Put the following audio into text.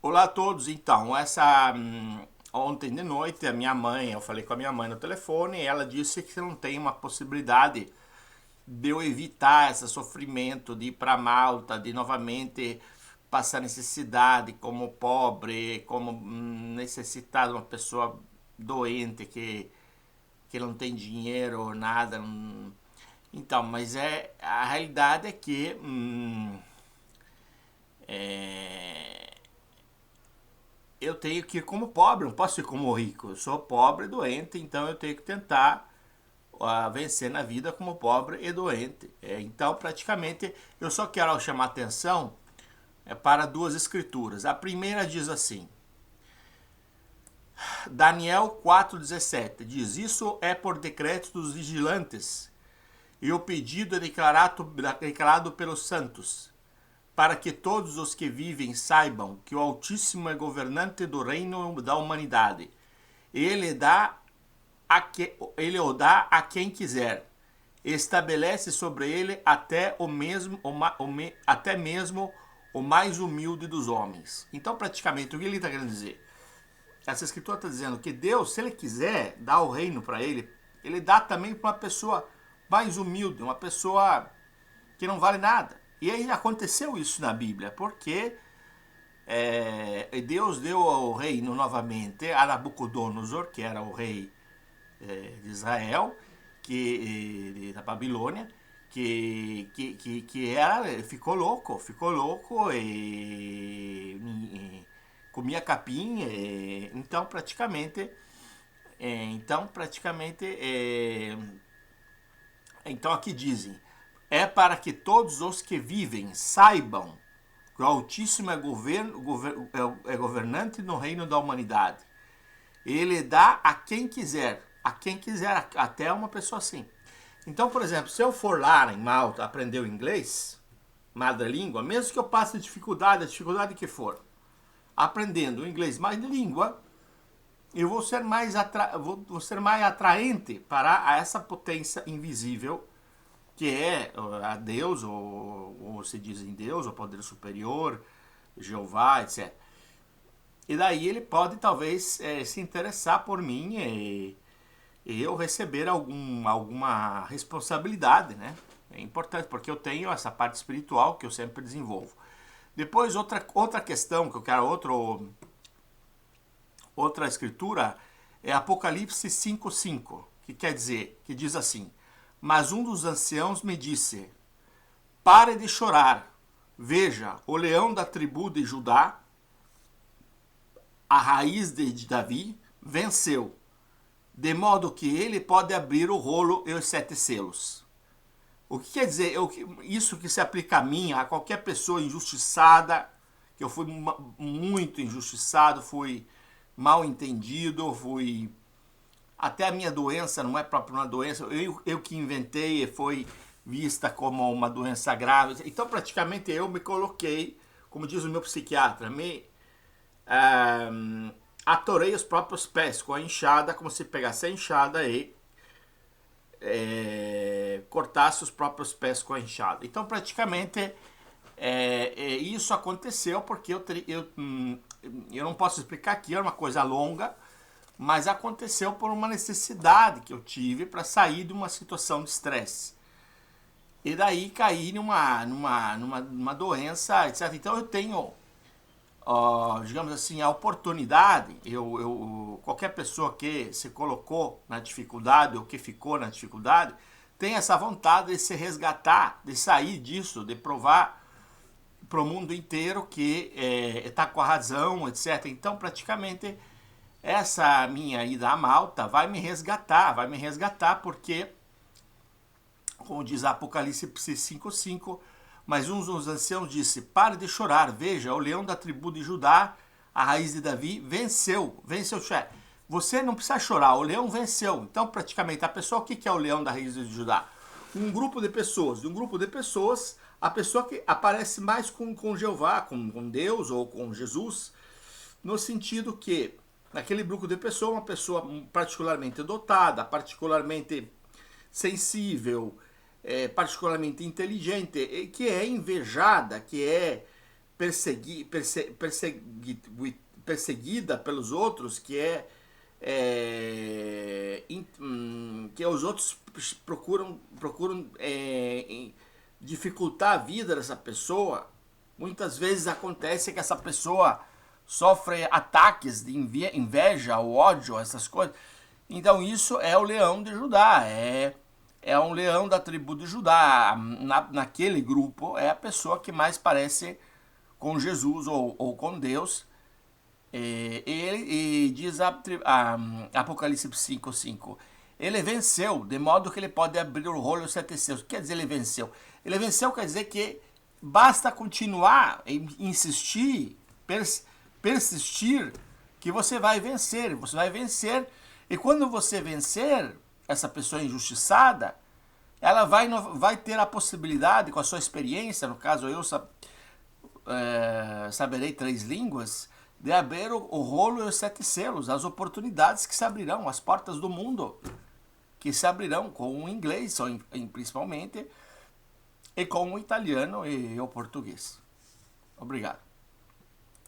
Olá a todos. Então, ontem de noite eu falei com a minha mãe no telefone e ela disse que não tem uma possibilidade de eu evitar esse sofrimento de ir para Malta, de novamente passar necessidade como pobre, como necessitado, uma pessoa doente que não tem dinheiro, nada. Então, mas a realidade é que é, eu tenho que ir como pobre, não posso ir como rico. Eu sou pobre e doente, então eu tenho que tentar vencer na vida como pobre e doente. Então, praticamente, eu só quero chamar atenção para duas escrituras. A primeira diz assim, Daniel 4,17, diz, isso é por decreto dos vigilantes, e o pedido é declarado pelos santos, para que todos os que vivem saibam que o Altíssimo é governante do reino da humanidade. Ele o dá a quem quiser. Estabelece sobre ele até mesmo o mais humilde dos homens. Então, praticamente, o que ele está querendo dizer? Essa escritura está dizendo que Deus, se ele quiser dar o reino para ele, ele dá também para uma pessoa mais humilde, uma pessoa que não vale nada. E aí aconteceu isso na Bíblia, porque Deus deu o reino novamente a Nabucodonosor, que era o rei de Israel, da Babilônia, ficou louco e comia capim, então aqui dizem, é para que todos os que vivem saibam que o Altíssimo é governante no reino da humanidade. Ele dá a quem quiser, até uma pessoa assim. Então, por exemplo, se eu for lá em Malta aprender o inglês, madre língua, mesmo que eu passe dificuldade, a dificuldade que for, aprendendo o inglês mais língua, eu vou ser mais atraente para essa potência invisível que é a Deus, ou se diz em Deus, o poder superior, Jeová, etc. E daí ele pode talvez se interessar por mim e eu receber alguma responsabilidade, né? É importante porque eu tenho essa parte espiritual que eu sempre desenvolvo. Depois outra questão que eu quero, outra escritura é Apocalipse 5:5, que diz assim: mas um dos anciãos me disse, pare de chorar, veja, o leão da tribo de Judá, a raiz de Davi, venceu, de modo que ele pode abrir o rolo e os 7 selos. O que quer dizer? Isso que se aplica a mim, a qualquer pessoa injustiçada, que eu fui muito injustiçado, fui mal entendido, fui... Até a minha doença não é própria uma doença, eu que inventei e foi vista como uma doença grave. Então, praticamente, eu me coloquei, como diz o meu psiquiatra, atorei os próprios pés com a enxada, como se pegasse a enxada e cortasse os próprios pés com a enxada. Então, praticamente, isso aconteceu porque eu não posso explicar aqui, é uma coisa longa, mas aconteceu por uma necessidade que eu tive para sair de uma situação de estresse. E daí caí numa doença, etc. Então eu tenho, digamos assim, a oportunidade, qualquer pessoa que se colocou na dificuldade ou que ficou na dificuldade, tem essa vontade de se resgatar, de sair disso, de provar para o mundo inteiro que está com a razão, etc. Então, praticamente, essa minha ida a Malta vai me resgatar porque, como diz Apocalipse 5:5, mas um dos anciãos disse, pare de chorar, veja, o leão da tribo de Judá, a raiz de Davi, venceu. Você não precisa chorar, o leão venceu. Então, praticamente, a pessoa, o que é o leão da raiz de Judá? Um grupo de pessoas, a pessoa que aparece mais com Jeová, com Deus ou com Jesus, no sentido que naquele grupo de pessoas, uma pessoa particularmente dotada, particularmente sensível, particularmente inteligente, que é invejada, que é perseguida pelos outros, que os outros procuram dificultar a vida dessa pessoa. Muitas vezes acontece que essa pessoa sofre ataques de inveja, ou ódio, essas coisas. Então isso é o leão de Judá, é um leão da tribo de Judá. Naquele grupo é a pessoa que mais parece com Jesus ou com Deus. E diz Apocalipse 5:5, ele venceu, de modo que ele pode abrir o rolo aos 7 selos. O que quer dizer ele venceu? Ele venceu quer dizer que basta continuar, insistir, persistir, que você vai vencer. Você vai vencer, e quando você vencer essa pessoa injustiçada, ela vai ter a possibilidade, com a sua experiência, no caso eu saberei 3 línguas, de abrir o rolo e os 7 selos, as oportunidades que se abrirão, as portas do mundo que se abrirão com o inglês, principalmente, e com o italiano e o português. Obrigado.